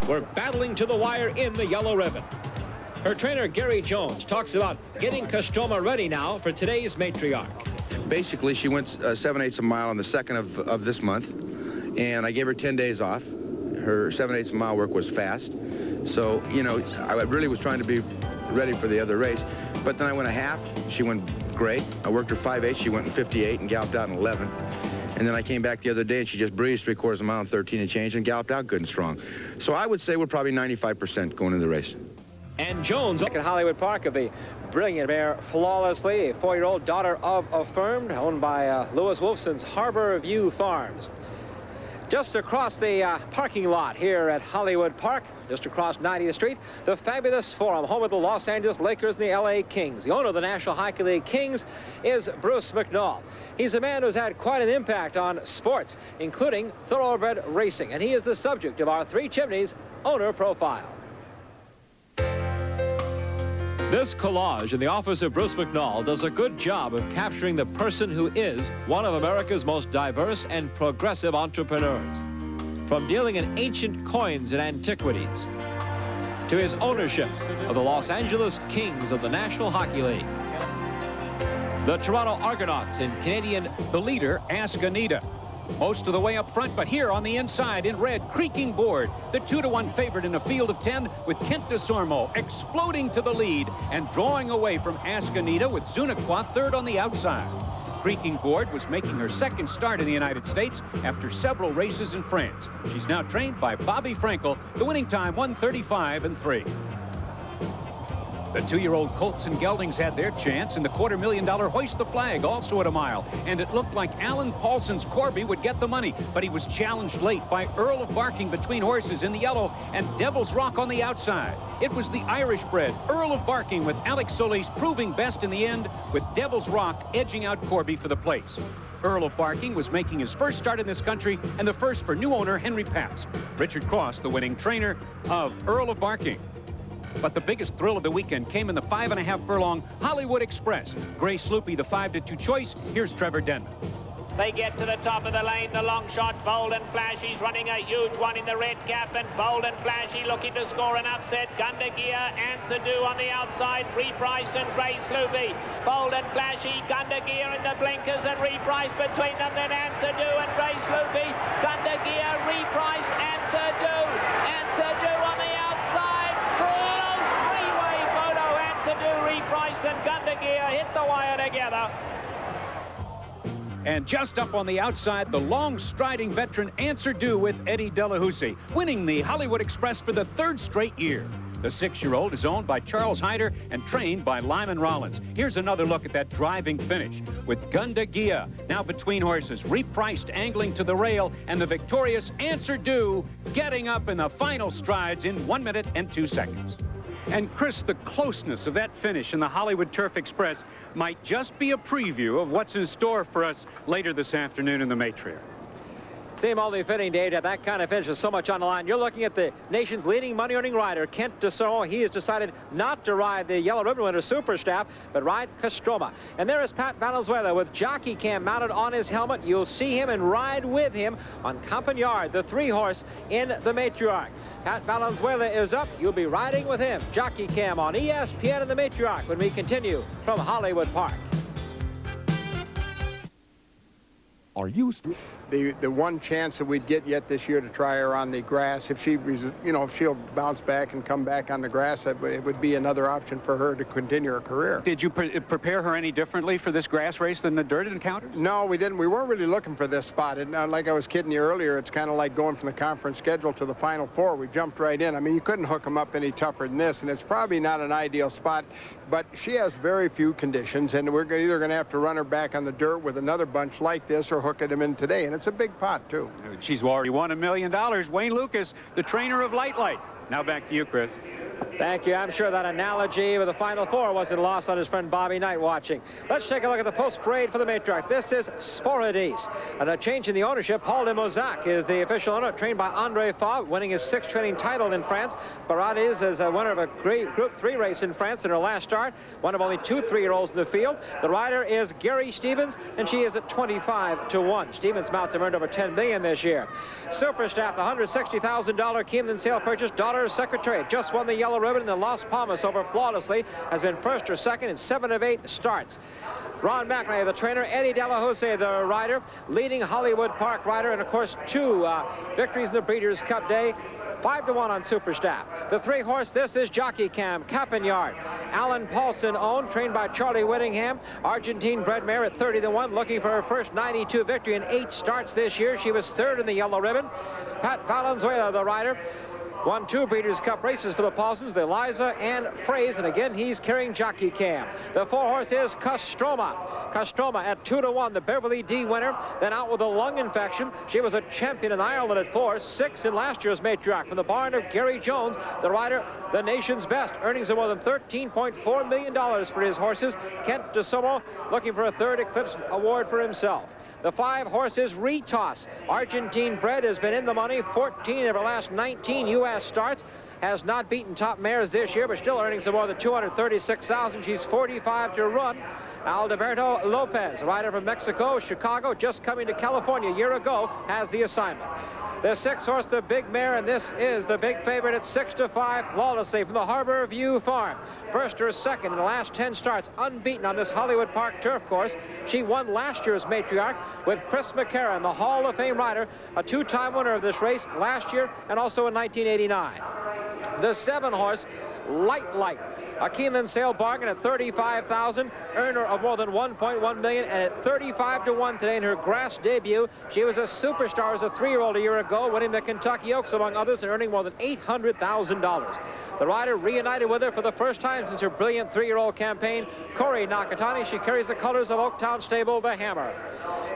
were battling to the wire in the yellow ribbon. Her trainer, Gary Jones, talks about getting Kostroma ready now for today's Matriarch. Basically, she went 7/8 a mile on the 2nd of this month, and I gave her 10 days off. Her 7/8 mile work was fast. So, you know, I really was trying to be ready for the other race. But then I went a half. She went great. I worked her 5/8. She went in 58 and galloped out in 11. And then I came back the other day, and she just breezed 3/4 a mile in 13 and change and galloped out good and strong. So I would say we're probably 95% going into the race. And Jones at Hollywood Park of the brilliant mare Flawlessly, a 4-year-old daughter of Affirmed, owned by Lewis Wolfson's Harbor View Farms. Just across the parking lot here at Hollywood Park, just across 90th Street, the fabulous Forum, home of the Los Angeles Lakers and the LA Kings. The owner of the National Hockey League Kings is Bruce McNall. He's a man who's had quite an impact on sports, including thoroughbred racing, and he is the subject of our Three Chimneys owner profile. This collage in the office of Bruce McNall does a good job of capturing the person who is one of America's most diverse and progressive entrepreneurs. From dealing in ancient coins and antiquities to his ownership of the Los Angeles Kings of the National Hockey League, the Toronto Argonauts in Canadian, the leader, Ask Anita. Most of the way up front, but here on the inside in red, Creaking Board, the 2-to-1 favorite in a field of 10, with Kent DeSormo exploding to the lead and drawing away from Ask Anita with Zuniqua third on the outside. Creaking Board was making her second start in the United States after several races in France. She's now trained by Bobby Frankel. The winning time, 1:35.3. The 2-year-old Colts and Geldings had their chance in the $250,000 Hoist the Flag, also at a mile. And it looked like Alan Paulson's Corby would get the money, but he was challenged late by Earl of Barking between horses in the yellow and Devil's Rock on the outside. It was the Irish-bred Earl of Barking with Alex Solis proving best in the end, with Devil's Rock edging out Corby for the place. Earl of Barking was making his first start in this country and the first for new owner Henry Pabst. Richard Cross, the winning trainer of Earl of Barking. But the biggest thrill of the weekend came in the 5.5 furlong Hollywood Express. Gray Sloopy, the 5-2 choice. Here's Trevor Denman. They get to the top of the lane, the long shot, Bold and Flashy's running a huge one in the red cap, and Bold and Flashy looking to score an upset. Gundagear, Answer Do on the outside, repriced, and Grey Sloopy. Bold and Flashy, Gundagear in the blinkers, and repriced between them, then Answer Do and Grey Sloopy. Gundagear, repriced, Answer Do. Answer Do on the outside. Close three-way photo, Answer Do, repriced, and Gundagear hit the wire together. And just up on the outside, the long-striding veteran Answer Do with Eddie Delahousie, winning the Hollywood Express for the 3rd straight year. The 6-year-old is owned by Charles Hyder and trained by Lyman Rollins. Here's another look at that driving finish with Gundagear now between horses, repriced, angling to the rail, and the victorious Answer Do getting up in the final strides in 1 minute and 2 seconds. And Chris, the closeness of that finish in the Hollywood Turf Express might just be a preview of what's in store for us later this afternoon in the Matriarch. Seem only fitting, Dave, to have that kind of finish with so much on the line. You're looking at the nation's leading money-earning rider, Kent DeSormo. He has decided not to ride the Yellow Ribbon winner Superstaff, but ride Kostroma. And there is Pat Valenzuela with jockey cam mounted on his helmet. You'll see him and ride with him on Campagnard, the 3-horse in the Matriarch. Pat Valenzuela is up. You'll be riding with him. Jockey cam on ESPN in the Matriarch when we continue from Hollywood Park. Are you the one chance that we'd get yet this year to try her on the grass? If she, you know, if she'll bounce back and come back on the grass, it would be another option for her to continue her career. Did you prepare her any differently for this grass race than the dirt encounter? No, we didn't. We weren't really looking for this spot. Like I was kidding you earlier, it's kind of like going from the conference schedule to the Final Four. We jumped right in. I mean, you couldn't hook them up any tougher than this, and it's probably not an ideal spot, but she has very few conditions, and we're either going to have to run her back on the dirt with another bunch like this or hook them in today, and it's a big pot, too. She's already won $1 million. Wayne Lucas, the trainer of Light. Now back to you, Chris. Thank you. I'm sure that analogy with the Final Four wasn't lost on his friend Bobby Knight watching. Let's take a look at the post parade for the Matriarch. This is Sporadis. And a change in the ownership. Paul de Mozac is the official owner, trained by Andre Fabre, winning his 6th training title in France. Sporadis is a winner of a great Group 3 race in France in her last start. One of only 2 3-year-olds in the field. The rider is Gary Stevens, and she is at 25-1. Stevens mounts have earned over $10 million this year. Superstaff, the $160,000 Keeneland sale purchase. Daughter of Secretariat just won the yellow ribbon in the Las Palmas over flawlessly, has been 1st or 2nd in 7 of 8 starts. Ron McNally, the trainer, Eddie De La Jose, the rider, leading Hollywood Park rider, and of course 2 victories in the Breeders' Cup Day. 5-1 on Superstaff. The 3-horse, this is Jockey Campagnard. Alan Paulson owned, trained by Charlie Whittingham. Argentine bred mare at 30-1, looking for her first 92 victory in 8 starts this year. She was 3rd in the yellow ribbon. Pat Valenzuela, the rider, won 2 Breeders' Cup races for the Paulsons, the Eliza and Fraze, and again he's carrying Jockey Cam. The 4-horse is Castroma. Castroma at 2-1, the Beverly D winner, then out with a lung infection. She was a champion in Ireland at 4, 6 in last year's Matriarch. From the barn of Gary Jones, the rider, the nation's best, earnings of more than $13.4 million for his horses. Kent DeSomo looking for a 3rd Eclipse Award for himself. The 5-horse is Retoss. Argentine bred, has been in the money 14 of her last 19 U.S. starts. Has not beaten top mares this year, but still earnings of more than $236,000. She's 45 to run. Alberto Lopez, rider from Mexico, Chicago, just coming to California a year ago, has the assignment. The 6-horse, the big mare, and this is the big favorite at 6-5, flawlessly from the Harbor View Farm. 1st or 2nd in the last 10 starts, unbeaten on this Hollywood Park turf course. She won last year's Matriarch with Chris McCarron, the Hall of Fame rider, a 2-time winner of this race last year and also in 1989. The 7-horse, Light, a Keeneland sale bargain at $35,000, earner of more than $1.1 million, and at 35-1 today in her grass debut. She was a superstar as a 3-year-old a year ago, winning the Kentucky Oaks among others and earning more than $800,000. The rider reunited with her for the first time since her brilliant 3-year-old campaign, Corey Nakatani. She carries the colors of Oaktown Stable, the Hammer.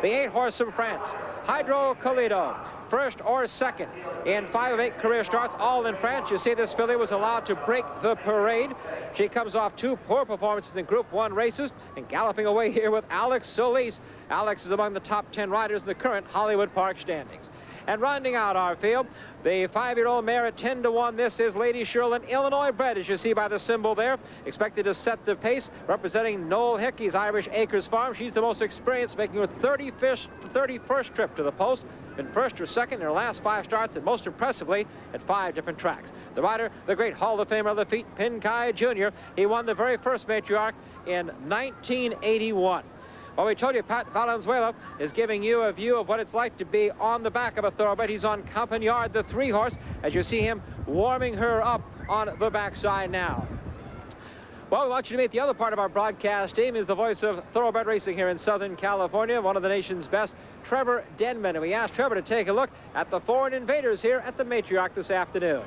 The 8-horse from France, Hydro Colido, 1st or 2nd in 5 of 8 career starts, all in France. You see this filly was allowed to break the parade. She comes off 2 poor performances in Group 1 races and galloping away here with Alex Solis. Alex is among the top 10 riders in the current Hollywood Park standings. And rounding out our field, the 5-year-old mare at 10-1. This is Lady Sherlin, Illinois bred, as you see by the symbol there. Expected to set the pace, representing Noel Hickey's Irish Acres Farm. She's the most experienced, making her 31st trip to the post. Been 1st or 2nd in her last 5 starts, and most impressively at 5 different tracks. The rider, the great Hall of Famer of the feet, Pinkai Jr. He won the very first Matriarch in 1981. Well, we told you Pat Valenzuela is giving you a view of what it's like to be on the back of a thoroughbred. He's on Campagnard, the 3-horse, as you see him warming her up on the backside now. Well, we want you to meet the other part of our broadcast team. Is the voice of thoroughbred racing here in Southern California, one of the nation's best, Trevor Denman. And we asked Trevor to take a look at the foreign invaders here at the Matriarch this afternoon.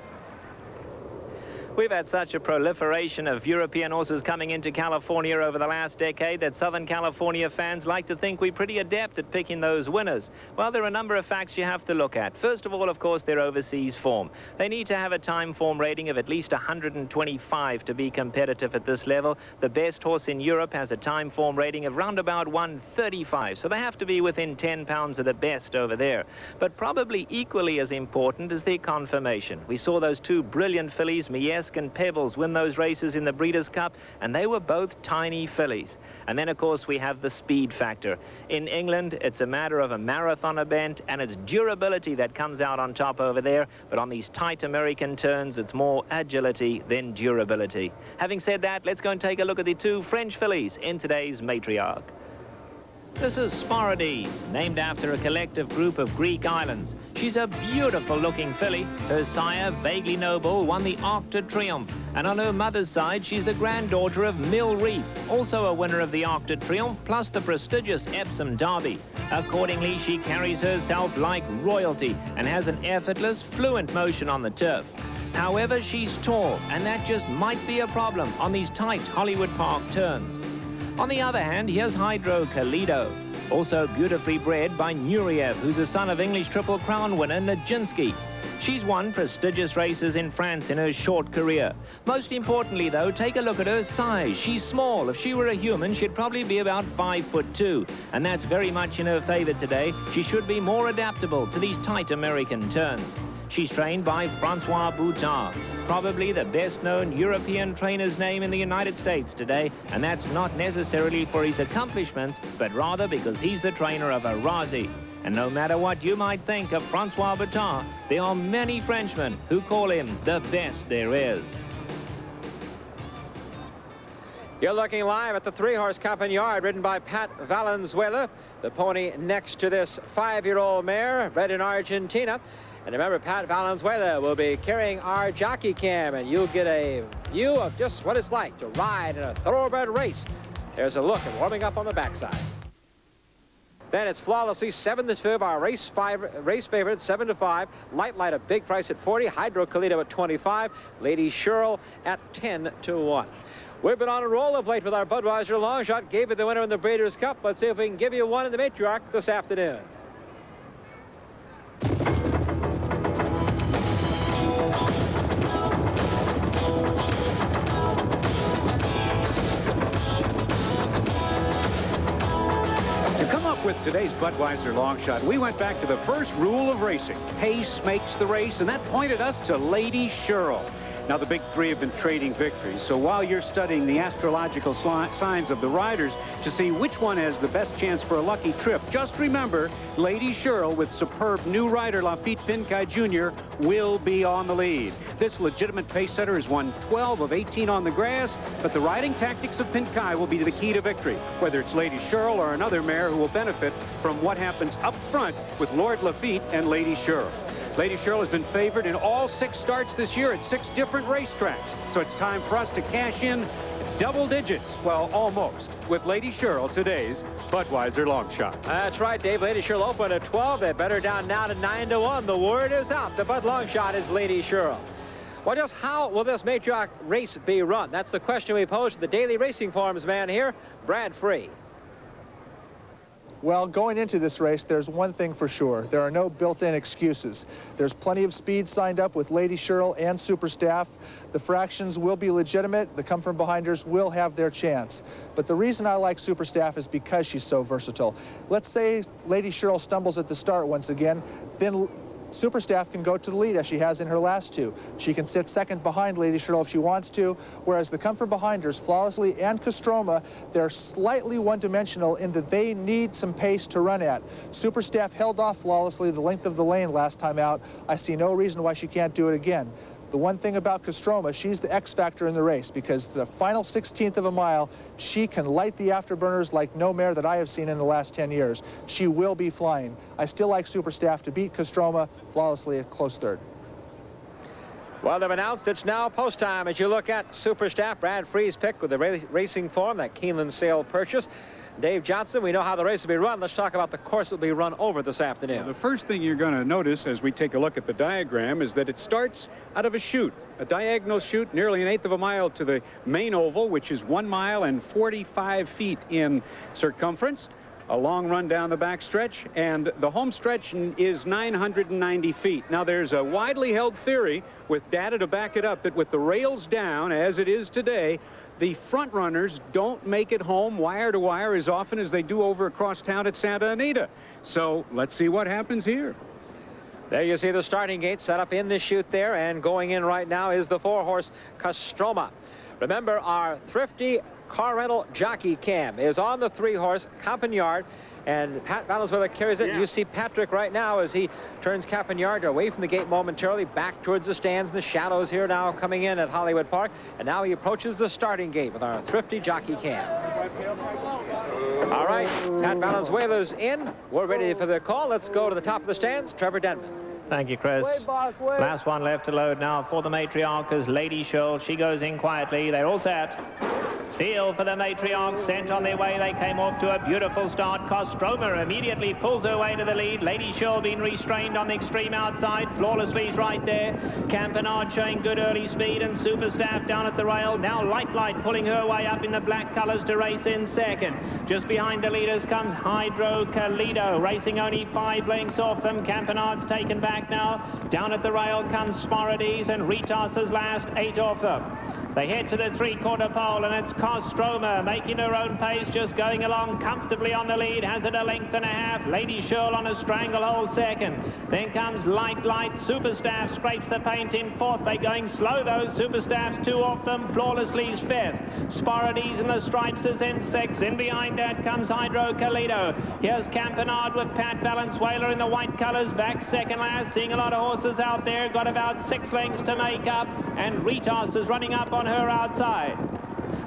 We've had such a proliferation of European horses coming into California over the last decade that Southern California fans like to think we're pretty adept at picking those winners. Well, there are a number of facts you have to look at. First of all, of course, their overseas form. They need to have a time form rating of at least 125 to be competitive at this level. The best horse in Europe has a time form rating of round about 135, so they have to be within 10 pounds of the best over there. But probably equally as important is their conformation. We saw those 2 brilliant fillies, Miesk and Pebbles, win those races in the Breeders' Cup, and they were both tiny fillies. And then, of course, we have the speed factor. In England, it's a matter of a marathon event, and it's durability that comes out on top over there. But on these tight American turns, it's more agility than durability. Having said that, let's go and take a look at the 2 French fillies in today's Matriarch. This is Sporadis, named after a collective group of Greek islands. She's a beautiful-looking filly. Her sire, Vaguely Noble, won the Arc de Triomphe. And on her mother's side, she's the granddaughter of Mill Reef, also a winner of the Arc de Triomphe, plus the prestigious Epsom Derby. Accordingly, she carries herself like royalty and has an effortless, fluent motion on the turf. However, she's tall, and that just might be a problem on these tight Hollywood Park turns. On the other hand, here's Hydro Colido, also beautifully bred by Nureyev, who's a son of English Triple Crown winner Nijinsky. She's won prestigious races in France in her short career. Most importantly, though, take a look at her size. She's small. If she were a human, she'd probably be about 5'2", and that's very much in her favor today. She should be more adaptable to these tight American turns. She's trained by Francois Boutard, probably the best-known European trainer's name in the United States today, and that's not necessarily for his accomplishments, but rather because he's the trainer of a Razzie. And no matter what you might think of Francois Boutard, there are many Frenchmen who call him the best there is. You're looking live at the 3-horse Campagnard, ridden by Pat Valenzuela, the pony next to this 5-year-old mare, bred in Argentina. And remember, Pat Valenzuela will be carrying our jockey cam, and you'll get a view of just what it's like to ride in a thoroughbred race. There's a look at warming up on the backside. Then it's flawlessly 7-2, our race favorite, 7-5. Light, a big price at 40. Hydro Calito at 25. Lady Sherrill at 10-1. We've been on a roll of late with our Budweiser long shot. Gave it the winner in the Breeders' Cup. Let's see if we can give you one in the Matriarch this afternoon. With today's Budweiser long shot, we went back to the first rule of racing. Pace makes the race, and that pointed us to Lady Sherrill. Now, the big three have been trading victories, so while you're studying the astrological signs of the riders to see which one has the best chance for a lucky trip, just remember, Lady Sherrill with superb new rider Lafitte Pinkai Jr. will be on the lead. This legitimate pace setter has won 12 of 18 on the grass, but the riding tactics of Pinkai will be the key to victory, whether it's Lady Sherrill or another mare who will benefit from what happens up front with Lord Lafitte and Lady Sherrill. Lady Sherrill has been favored in all 6 starts this year at 6 different racetracks. So it's time for us to cash in double digits, well, almost, with Lady Sherrill, today's Budweiser long shot. That's right, Dave. Lady Sherrill opened at 12. They bet her down now to 9-1. The word is out. The Bud long shot is Lady Sherrill. Well, just how will this Matriarch race be run? That's the question we pose to the Daily Racing Forms man here, Brad Free. Well, going into this race, there's one thing for sure. There are no built-in excuses. There's plenty of speed signed up with Lady Sherrill and Superstaff. The fractions will be legitimate. The come-from-behinders will have their chance. But the reason I like Superstaff is because she's so versatile. Let's say Lady Sherrill stumbles at the start once again, then Superstaff can go to the lead as she has in her last 2. She can sit second behind Lady Sherrill if she wants to, whereas the come-from-behinders, Flawlessly and Castroma, they're slightly one-dimensional in that they need some pace to run at. Superstaff held off Flawlessly the length of the lane last time out. I see no reason why she can't do it again. The one thing about Castroma, she's the X factor in the race because the final 16th of a mile, she can light the afterburners like no mare that I have seen in the last 10 years. She will be flying. I still like Superstaff to beat Castroma Flawlessly at close third. Well, they've announced it's now post time as you look at Superstaff. Brad Free's pick with the racing form, that Keeneland sale purchase. Dave Johnson, we know how the race will be run. Let's talk about the course that will be run over this afternoon. Well, the first thing you're going to notice as we take a look at the diagram is that it starts out of a chute, a diagonal chute, nearly 1/8 of a mile to the main oval, which is 1 mile and 45 feet in circumference. A long run down the back stretch, and the home stretch is 990 feet. Now, there's a widely held theory with data to back it up that with the rails down, as it is today, the front runners don't make it home wire to wire as often as they do over across town at Santa Anita. So let's see what happens here. There you see the starting gate set up in the chute there, and going in right now is the 4-horse Castroma. Remember, our thrifty car rental jockey cam is on the 3-horse Campagnard, and Pat Valenzuela carries it. Yeah. You see Patrick right now as he turns Campagnard away from the gate momentarily, back towards the stands in the shadows here now coming in at Hollywood Park, and now he approaches the starting gate with our thrifty jockey cam. All right, Pat Valenzuela's in. We're ready for the call. Let's go to the top of the stands. Trevor Denman. Thank you, Chris. Wait, boss, wait. Last one left to load now for the Matriarch is Lady Sherrill. She goes in quietly. They're all set. Field for the Matriarch, sent on their way. They came off to a beautiful start. Kostroma immediately pulls her way to the lead. Lady Shirl being restrained on the extreme outside. Flawlessly is right there. Campanard showing good early speed, and Superstaff down at the rail. Now Light pulling her way up in the black colours to race in second. Just behind the leaders comes Hydro Kalido, racing only 5 lengths off them. Campanard's taken back now. Down at the rail comes Sporides, and Ritas is last, 8 off them. They head to the 3/4 pole, and it's Kostroma making her own pace, just going along comfortably on the lead. Has it a length and a half. Lady Shirl on a stranglehold second. Then comes Light. Superstaff scrapes the paint in 4th. They're going slow, though. Superstaff's 2 off them. Flawlessly's 5th. Sporides and the Stripes is in 6th. In behind that comes Hydro Kalido. Here's Campanard with Pat Valenzuela in the white colours, back second last. Seeing a lot of horses out there. Got about 6 lengths to make up, and Ritas is running up on her outside.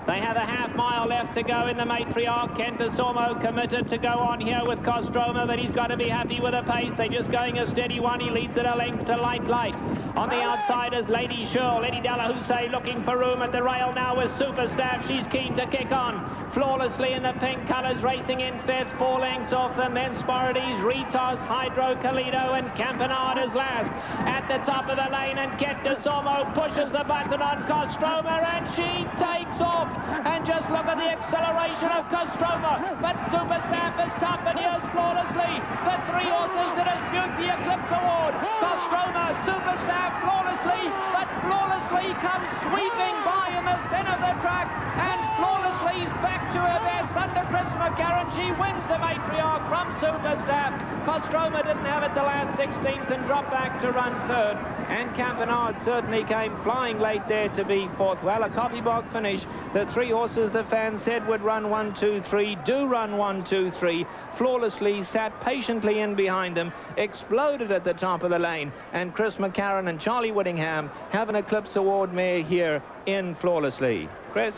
They have a half-mile left to go in the Matriarch. Kentasormo committed to go on here with Kostroma, but he's got to be happy with the pace. They're just going a steady one. He leads it a length to Light. On the outside is Lady Shirl. Eddie Dalahousie looking for room at the rail now with Superstaff. She's keen to kick on. Flawlessly in the pink colours, racing in 5th, 4 lengths off them. Then Sporides, Ritas, Hydro Kalido, and Campanard is last. At the top of the lane, and Kentasormo pushes the button on Kostroma, and she takes off. And just look at the acceleration of Kostroma. But Superstaff is top, and here's Flawlessly. The 3 horses to dispute the Eclipse Award. Kostroma, Superstaff, Flawlessly, but Flawlessly comes sweeping by in the centre of the track, and Flawlessly's back to her best under Chris McCarron. She wins the Matriarch from Superstaff. Kostroma didn't have it the last 16th and dropped back to run 3rd. And Campanard certainly came flying late there to be 4th. Well, a coffee bog finish. The 3 horses the fans said would run 1, 2, 3 do run 1, 2, 3. Flawlessly sat patiently in behind them, exploded at the top of the lane, and Chris McCarron and Charlie Whittingham have an Eclipse Award mare here in Flawlessly. Chris?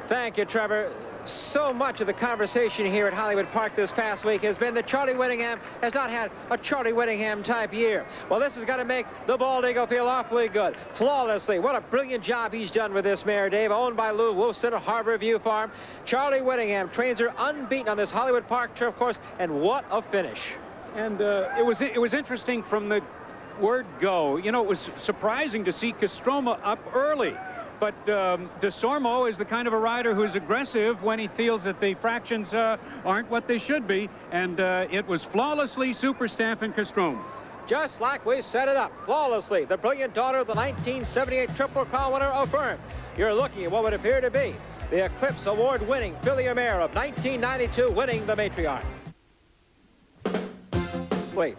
Thank you, Trevor. So much of the conversation here at Hollywood Park this past week has been that Charlie Whittingham has not had a Charlie Whittingham type year. Well, this has got to make the Bald Eagle feel awfully good. Flawlessly. What a brilliant job he's done with this mare, Dave. Owned by Lou Wolfson at Harbor View Farm. Charlie Whittingham trains her unbeaten on this Hollywood Park turf course, and what a finish. And it was interesting from the word go. You know, it was surprising to see Kostroma up early. But DeSormo is the kind of a rider who's aggressive when he feels that the fractions aren't what they should be. And it was Flawlessly, Superstaff, and Kostroma. Just like we set it up. Flawlessly, the brilliant daughter of the 1978 Triple Crown winner Affirmed. You're looking at what would appear to be the Eclipse Award-winning filly mare of 1992, winning the Matriarch. Wait.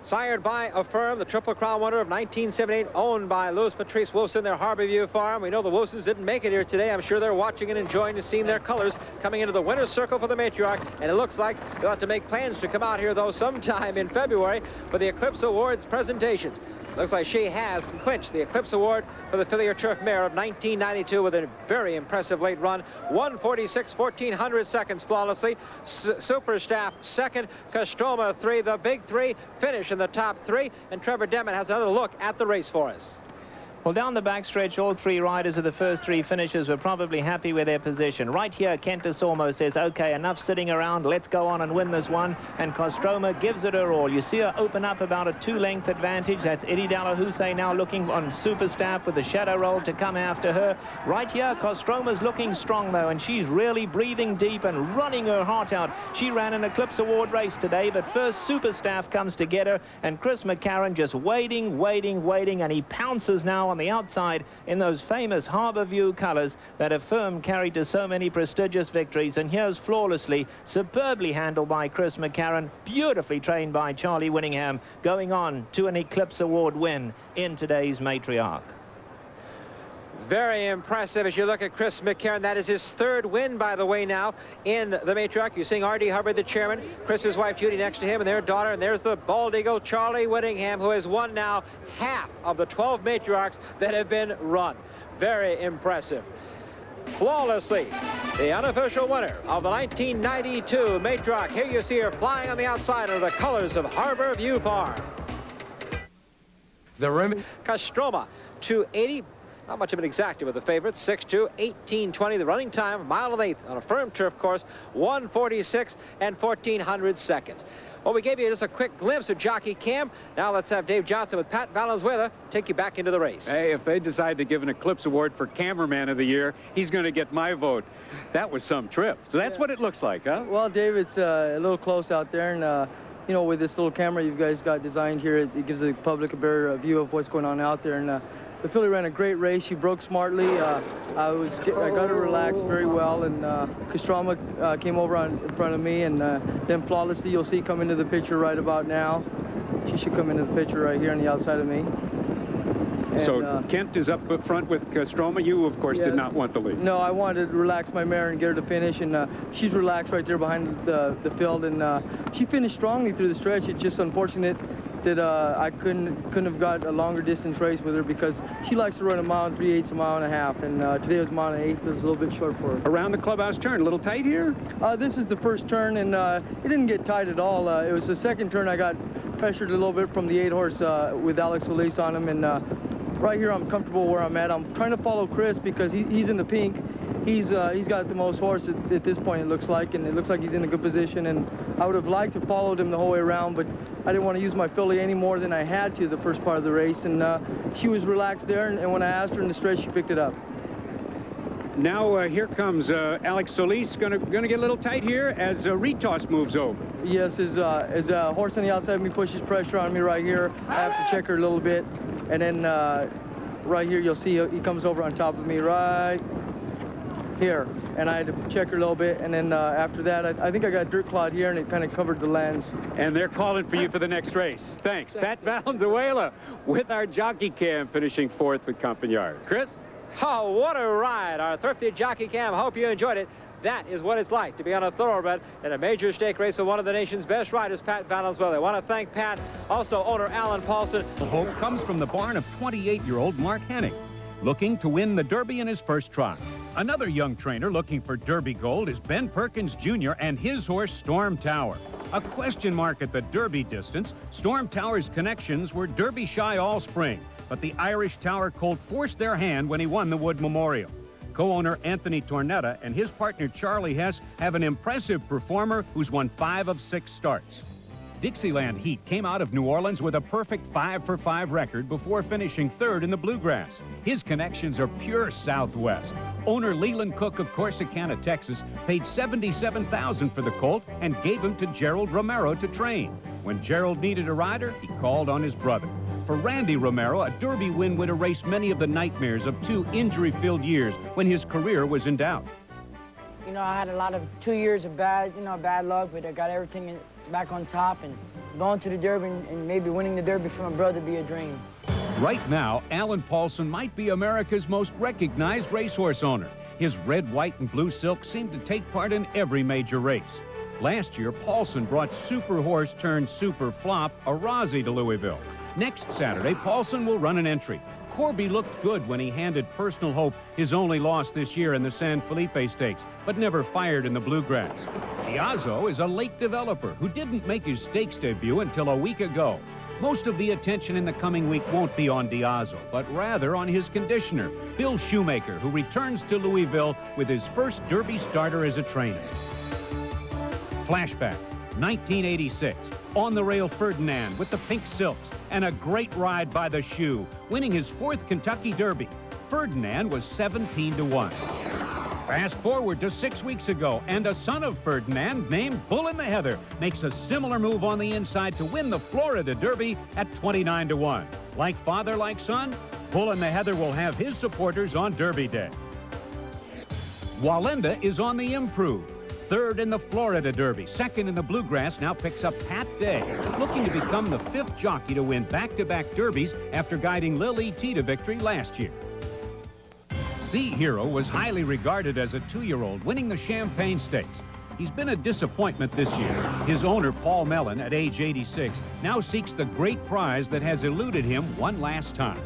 Sired by Affirm, the Triple Crown winner of 1978, owned by Louis Patrice Wolfson, their Harbor View farm. We know the Wolfsons didn't make it here today. I'm sure they're watching and enjoying to see their colors coming into the winner's circle for the Matriarch. And it looks like they'll have to make plans to come out here, though, sometime in February for the Eclipse Awards presentations. Looks like she has clinched the Eclipse Award for the filly turf mare of 1992 with a very impressive late run. 1:46, 1400 seconds flawlessly. Superstaff second, Kostroma 3. The big 3 finish in the top 3. And Trevor Demmett has another look at the race for us. Well, down the backstretch, all 3 riders of the first 3 finishers were probably happy with their position. Right here, Kentasormo says, okay, enough sitting around. Let's go on and win this one. And Kostroma gives it her all. You see her open up about a 2-length advantage. That's Eddie Dalahousie now looking on Superstaff with the shadow roll to come after her. Right here, Kostroma's looking strong, though, and she's really breathing deep and running her heart out. She ran an Eclipse Award race today, but first Superstaff comes to get her, and Chris McCarron just waiting, and he pounces now on the outside in those famous Harbor View colors that Affirm carried to so many prestigious victories. And here's Flawlessly, superbly handled by Chris McCarron, beautifully trained by Charlie Whittingham, going on to an Eclipse Award win in today's Matriarch. Very impressive as you look at Chris McCarron. That is his 3rd win, by the way, now in the Matriarch. You're seeing R.D. Hubbard, the chairman, Chris's wife Judy next to him, and their daughter. And there's the Bald Eagle, Charlie Whittingham, who has won now half of the 12 Matriarchs that have been run. Very impressive. Flawlessly, the unofficial winner of the 1992 Matriarch. Here you see her flying on the outside under the colors of Harbor View Farm. The rim. Kostroma, 280. Not much of an exacta with the favorites. 6-2, 18-20. The running time, 1.1 on a firm turf course, 1:46 and 1400 seconds. Well, we gave you just a quick glimpse of Jockey Cam. Now let's have Dave Johnson with Pat Valenzuela take you back into the race. Hey, if they decide to give an Eclipse Award for Cameraman of the Year, he's going to get my vote. That was some trip. So that's what it looks like, huh? Well, Dave, it's a little close out there, and you know, with this little camera you guys got designed here, it gives the public a better view of what's going on out there. And the filly ran a great race. She broke smartly. I got her relaxed very well, and Kostroma came over in front of me, and then Flawlessly you'll see come into the picture right about now. She should come into the picture right here on the outside of me. And, so Kent is up front with Kostroma. You, of course, did not want the lead. No, I wanted to relax my mare and get her to finish, and she's relaxed right there behind the field, and she finished strongly through the stretch. It's just unfortunate that I couldn't have got a longer distance race with her, because she likes to run 1 mile 3/8, 1.5 miles, and today was 1 mile 1/8. It was a little bit short for her. Around the clubhouse turn, a little tight here? This is the first turn, and it didn't get tight at all. It was the second turn I got pressured a little bit from the 8-horse with Alex Solis on him, and right here I'm comfortable where I'm at. I'm trying to follow Chris because he's in the pink. He's got the most horse at this point, it looks like, and it looks like he's in a good position, and I would have liked to followed him the whole way around, but I didn't want to use my filly any more than I had to the first part of the race, and she was relaxed there, and when I asked her in the stretch, she picked it up. Now here comes Alex Solis, gonna get a little tight here as Retoss moves over. Yes, his horse on the outside of me pushes pressure on me right here. I have to check her a little bit, and then right here you'll see he comes over on top of me right here, and I had to check her a little bit, and then after that I think I got dirt clod here, and it kind of covered the lens. And they're calling for you for the next race. Thanks. Pat Valenzuela with our Jockey Cam finishing 4th with Campagnard. Chris? Oh, what a ride. Our thrifty Jockey Cam. Hope you enjoyed it. That is what it's like to be on a thoroughbred in a major stake race with one of the nation's best riders, Pat Valenzuela. I want to thank Pat, also owner Alan Paulson. Hope comes from the barn of 28-year-old Mark Hennig, looking to win the Derby in his first try. Another young trainer looking for Derby gold is Ben Perkins Jr. and his horse Storm Tower. A question mark at the Derby distance, Storm Tower's connections were Derby shy all spring, but the Irish Tower colt forced their hand when he won the Wood Memorial. Co-owner Anthony Tornetta and his partner Charlie Hess have an impressive performer who's won 5 of 6 starts. Dixieland Heat came out of New Orleans with a perfect 5-for-5 record before finishing 3rd in the Bluegrass. His connections are pure Southwest. Owner Leland Cook of Corsicana, Texas, paid $77,000 for the colt and gave him to Gerald Romero to train. When Gerald needed a rider, he called on his brother. For Randy Romero, a Derby win would erase many of the nightmares of 2 injury-filled years when his career was in doubt. You know, I had a lot of 2 years of bad luck, but I got everything back on top, and going to the Derby and maybe winning the Derby for my brother be a dream. Right now, Alan Paulson might be America's most recognized racehorse owner. His red, white, and blue silk seem to take part in every major race. Last year, Paulson brought super horse turned super flop, a Rozzie, to Louisville. Next Saturday, Paulson will run an entry. Corby looked good when he handed Personal Hope his only loss this year in the San Felipe Stakes, but never fired in the Bluegrass. Diazzo is a late developer who didn't make his stakes debut until a week ago. Most of the attention in the coming week won't be on Diazzo, but rather on his conditioner, Bill Shoemaker, who returns to Louisville with his first Derby starter as a trainer. Flashback, 1986. On the rail, Ferdinand with the pink silks and a great ride by the shoe, winning his 4th Kentucky Derby. Ferdinand was 17-1. Fast forward to 6 weeks ago, and a son of Ferdinand named Bull in the Heather makes a similar move on the inside to win the Florida Derby at 29-1. Like father, like son, Bull in the Heather will have his supporters on Derby Day. Walenda is on the improve. 3rd in the Florida Derby, 2nd in the Bluegrass, now picks up Pat Day, looking to become the 5th jockey to win back-to-back Derbies after guiding Lil E.T. to victory last year. Sea Hero was highly regarded as a 2-year-old, winning the Champagne Stakes. He's been a disappointment this year. His owner, Paul Mellon, at age 86, now seeks the great prize that has eluded him one last time.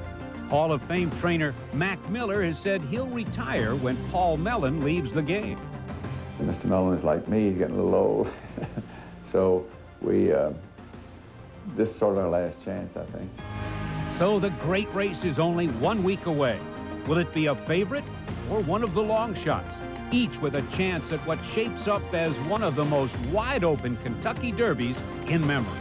Hall of Fame trainer Mac Miller has said he'll retire when Paul Mellon leaves the game. Mr. Mellon is like me, he's getting a little old. So this is sort of our last chance, I think. So the great race is only 1 week away. Will it be a favorite or one of the long shots? Each with a chance at what shapes up as one of the most wide-open Kentucky Derbies in memory.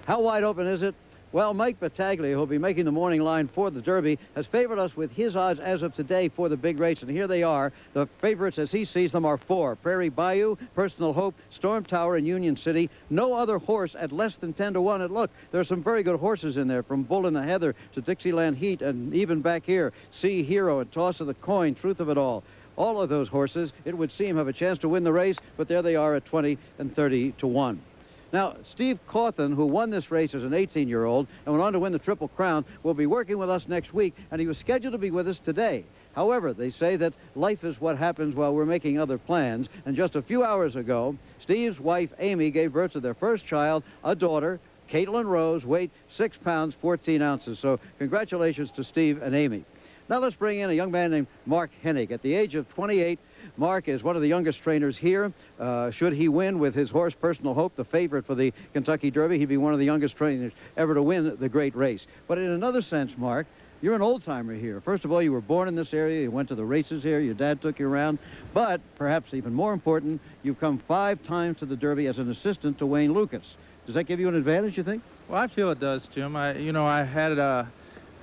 How wide open is it? Well, Mike Battaglia, who'll be making the morning line for the Derby, has favored us with his odds as of today for the big race. And here they are. The favorites, as he sees them, are 4. Prairie Bayou, Personal Hope, Storm Tower, and Union City. No other horse at less than 10 to 1. And look, there's some very good horses in there, from Bull in the Heather to Dixieland Heat, and even back here, Sea Hero and Toss of the Coin, Truth of It All. All of those horses, it would seem, have a chance to win the race, but there they are at 20 and 30 to 1. Now, Steve Cawthon, who won this race as an 18-year-old and went on to win the Triple Crown, will be working with us next week, and he was scheduled to be with us today. However, they say that life is what happens while we're making other plans, and just a few hours ago, Steve's wife, Amy, gave birth to their first child, a daughter, Caitlin Rose, weight 6 pounds, 14 ounces. So congratulations to Steve and Amy. Now let's bring in a young man named Mark Hennig. At the age of 28, Mark is one of the youngest trainers here. Should he win with his horse, Personal Hope, the favorite for the Kentucky Derby, he'd be one of the youngest trainers ever to win the great race. But in another sense, Mark, you're an old-timer here. First of all, you were born in this area. You went to the races here. Your dad took you around. But perhaps even more important, you've come 5 times to the Derby as an assistant to Wayne Lucas. Does that give you an advantage, you think? Well, I feel it does, Jim. I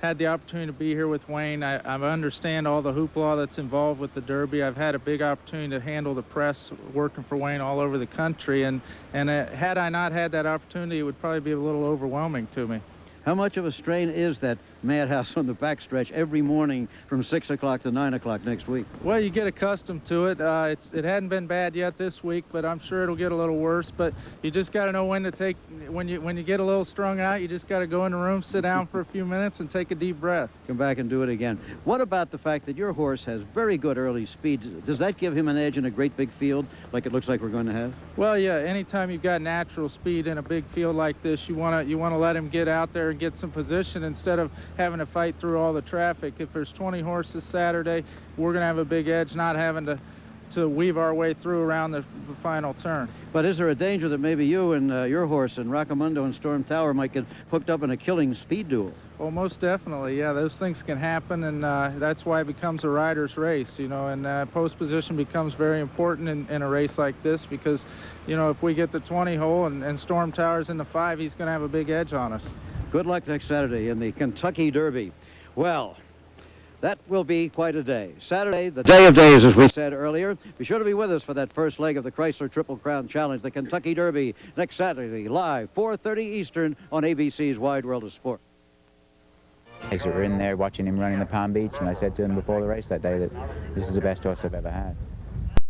had the opportunity to be here with Wayne. I understand all the hoopla that's involved with the Derby. I've had a big opportunity to handle the press working for Wayne all over the country, and had I not had that opportunity, it would probably be a little overwhelming to me. How much of a strain is that madhouse on the backstretch every morning from 6 o'clock to 9 o'clock next week? Well, you get accustomed to it. It hadn't been bad yet this week, but I'm sure it'll get a little worse. But you just got to know when to take, when you get a little strung out, you just got to go in the room, sit down for a few minutes, and take a deep breath. Come back and do it again. What about the fact that your horse has very good early speed? Does that give him an edge in a great big field like it looks like we're going to have? Well, yeah. Anytime you've got natural speed in a big field like this, you want to let him get out there and get some position instead of having to fight through all the traffic. If there's 20 horses Saturday, we're going to have a big edge, not having to weave our way through around the final turn. But is there a danger that maybe you and your horse and Rockamundo and Storm Tower might get hooked up in a killing speed duel? Well, most definitely, yeah. Those things can happen, and that's why it becomes a rider's race, you know, and post position becomes very important in a race like this because, you know, if we get the 20 hole and Storm Tower's in the 5, he's going to have a big edge on us. Good luck next Saturday in the Kentucky Derby. Well, that will be quite a day. Saturday, the day of days, as we said earlier. Be sure to be with us for that first leg of the Chrysler Triple Crown Challenge, the Kentucky Derby, next Saturday, live, 4:30 Eastern on ABC's Wide World of Sport. We were in there watching him running the Palm Beach, and I said to him before the race that day that this is the best horse I've ever had.